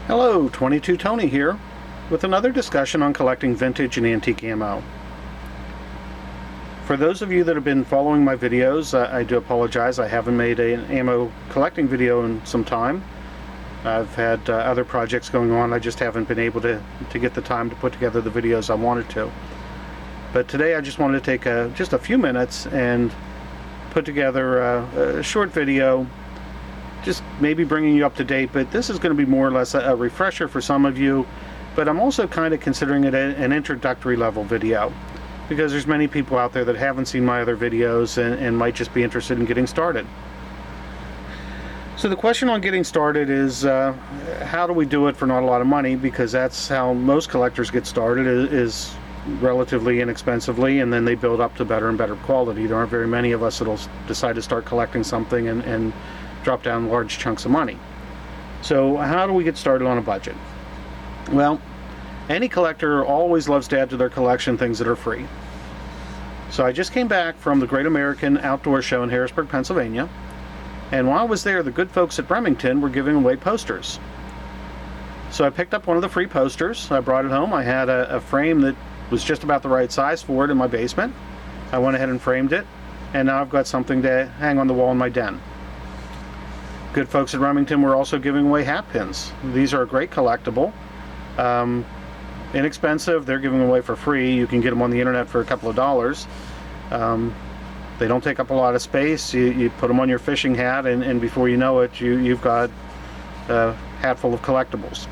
Hello, 22 Tony here with another discussion on collecting vintage and antique ammo. For those of you that have been following my videos, I do apologize. I haven't made an ammo collecting video in some time. I've had other projects going on. I just haven't been able to get the time to put together the videos I wanted to. But today I just wanted to take just a few minutes and put together a short video, just maybe bringing you up to date. But this is going to be more or less a refresher for some of you, but I'm also kind of considering it an introductory level video, because there's many people out there that haven't seen my other videos and might just be interested in getting started. So the question on getting started is how do we do it for not a lot of money, because that's how most collectors get started, is relatively inexpensively, and then they build up to better and better quality. There aren't very many of us that'll decide to start collecting something and drop down large chunks of money. So how do we get started on a budget? Well, any collector always loves to add to their collection things that are free. So I just came back from the Great American Outdoor Show in Harrisburg, Pennsylvania, and while I was there, the good folks at Remington were giving away posters. So I picked up one of the free posters. I brought it home. I had a frame that was just about the right size for it in my basement. I went ahead and framed it, and now I've got something to hang on the wall in my den. Good folks at Remington were also giving away hat pins. These are a great collectible. Inexpensive. They're giving away for free. You can get them on the internet for a couple of dollars. They don't take up a lot of space. You put them on your fishing hat, and before you know it, you've got a hat full of collectibles.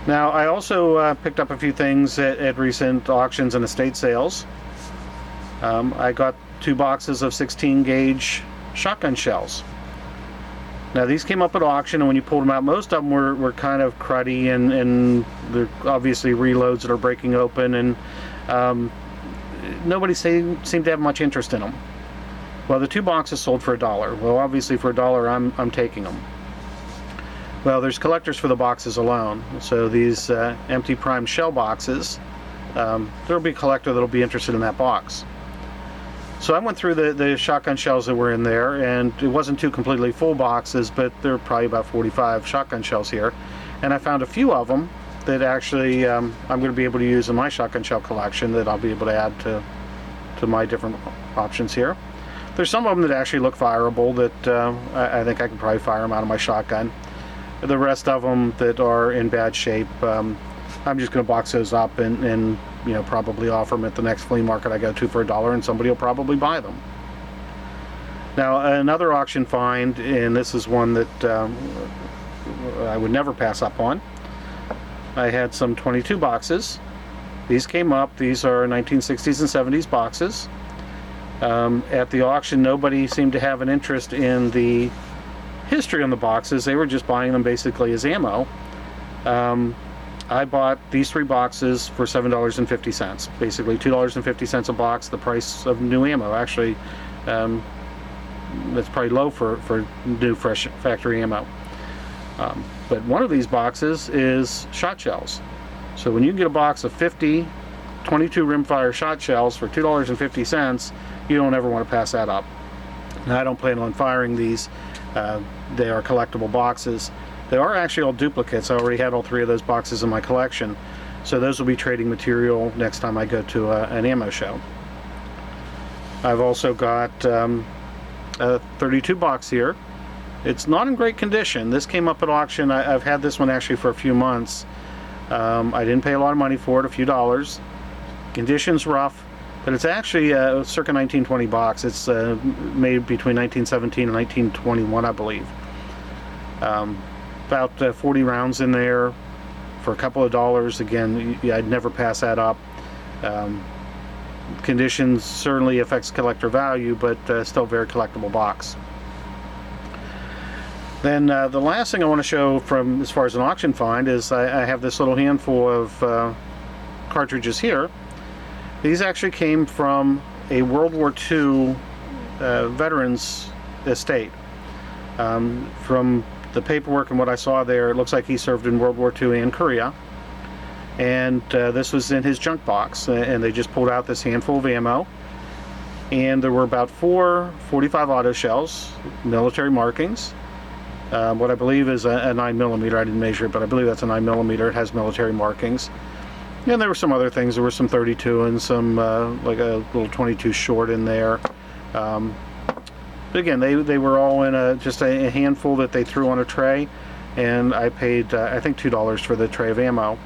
Now, I also picked up a few things at recent auctions and estate sales. I got 2 boxes of 16 gauge shotgun shells. Now, these came up at auction, and when you pulled them out, most of them were kind of cruddy, and they're obviously reloads that are breaking open, and nobody seemed to have much interest in them. Well, the 2 boxes sold for $1. Well, obviously for $1, I'm taking them. Well, there's collectors for the boxes alone. So these empty primed shell boxes, there'll be a collector that'll be interested in that box. So I went through the shotgun shells that were in there, and it wasn't 2 completely full boxes, but there are probably about 45 shotgun shells here. And I found a few of them that actually I'm going to be able to use in my shotgun shell collection, that I'll be able to add to my different options here. There's some of them that actually look fireable that I think I can probably fire them out of my shotgun. The rest of them that are in bad shape, I'm just going to box those up and probably offer them at the next flea market I go to for $1, and somebody will probably buy them. Now, another auction find, and this is one that I would never pass up on. I had some 22 boxes. These came up. These are 1960s and 70s boxes. At the auction, nobody seemed to have an interest in the history on the boxes. They were just buying them basically as ammo. I bought these 3 boxes for $7.50, basically $2.50 a box, the price of new ammo. Actually, that's probably low for new fresh factory ammo. But one of these boxes is shot shells. So when you can get a box of 50 22 rimfire shot shells for $2.50, you don't ever want to pass that up. Now, I don't plan on firing these. They are collectible boxes. They are actually all duplicates. I already had all 3 of those boxes in my collection, so those will be trading material next time I go to an ammo show. I've also got a 32 box here. It's not in great condition. This came up at auction. I've had this one actually for a few months. I didn't pay a lot of money for it, a few dollars. Condition's rough, but it's actually a circa 1920 box. It's made between 1917 and 1921, I believe. About 40 rounds in there for a couple of dollars. Again, I'd never pass that up. Condition certainly affects collector value, but still a very collectible box. Then the last thing I want to show from as far as an auction find is I have this little handful of cartridges here. These actually came from a World War II veteran's estate. From the paperwork and what I saw there, it looks like he served in World War II and Korea. And this was in his junk box, and they just pulled out this handful of ammo. And there were about 4 45 auto shells, military markings, what I believe is a 9mm. I didn't measure it, but I believe that's a 9mm. It has military markings. And there were some other things. There were some 32 and some like a little 22 short in there. But again, they were all in just a handful that they threw on a tray, and I paid I think $2 for the tray of ammo.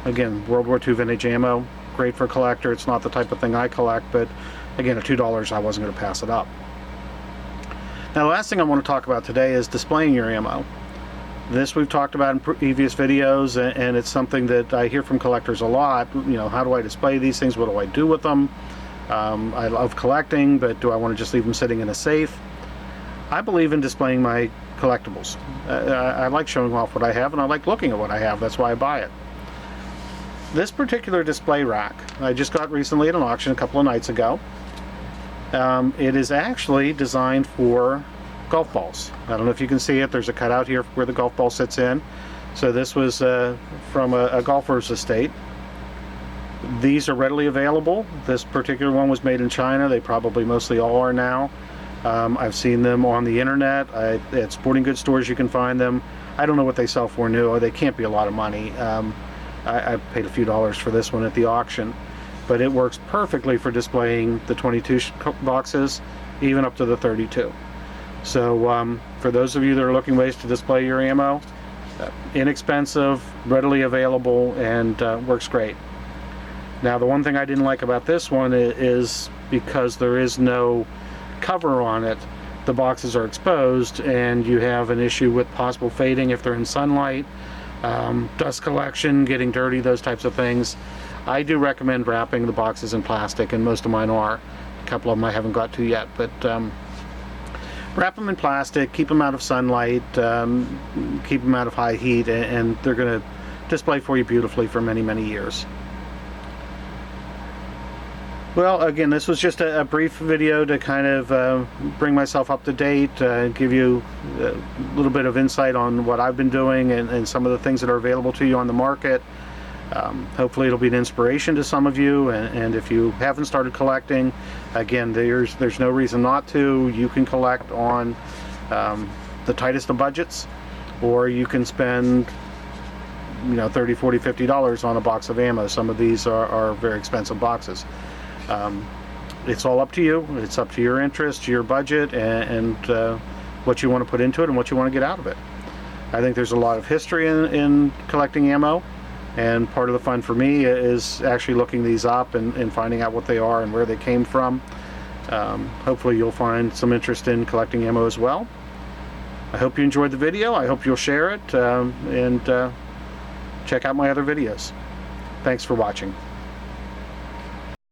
Again, World War II vintage ammo, great for a collector. It's not the type of thing I collect, but again, at $2 I wasn't going to pass it up. Now, the last thing I want to talk about today is displaying your ammo. This we've talked about in previous videos, and it's something that I hear from collectors a lot. You know, how do I display these things? What do I do with them? I love collecting, but do I want to just leave them sitting in a safe? I believe in displaying my collectibles. I like showing off what I have, and I like looking at what I have. That's why I buy it. This particular display rack I just got recently at an auction a couple of nights ago. It is actually designed for golf balls. I don't know if you can see it. There's a cutout here where the golf ball sits in. So this was from a golfer's estate. These are readily available. This particular one was made in China. They probably mostly all are now. I've seen them on the internet. At sporting goods stores you can find them. I don't know what they sell for new. They can't be a lot of money. I paid a few dollars for this one at the auction, but it works perfectly for displaying the 22 boxes, even up to the 32. So for those of you that are looking ways to display your ammo, inexpensive, readily available, and works great. Now, the one thing I didn't like about this one is because there is no cover on it, the boxes are exposed, and you have an issue with possible fading if they're in sunlight, dust collection, getting dirty, those types of things. I do recommend wrapping the boxes in plastic, and most of mine are. A couple of them I haven't got to yet, but wrap them in plastic, keep them out of sunlight, keep them out of high heat, and they're going to display for you beautifully for many, many years. Well, again, this was just a brief video to kind of bring myself up to date, give you a little bit of insight on what I've been doing and some of the things that are available to you on the market. Hopefully it'll be an inspiration to some of you, and if you haven't started collecting, again, there's no reason not to. You can collect on the tightest of budgets, or you can spend $30, $40, $50 on a box of ammo. Some of these are very expensive boxes. It's all up to you. It's up to your interest, your budget, and what you want to put into it and what you want to get out of it. I think there's a lot of history in collecting ammo, and part of the fun for me is actually looking these up and finding out what they are and where they came from. Hopefully you'll find some interest in collecting ammo as well. I hope you enjoyed the video. I hope you'll share it and check out my other videos. Thanks for watching.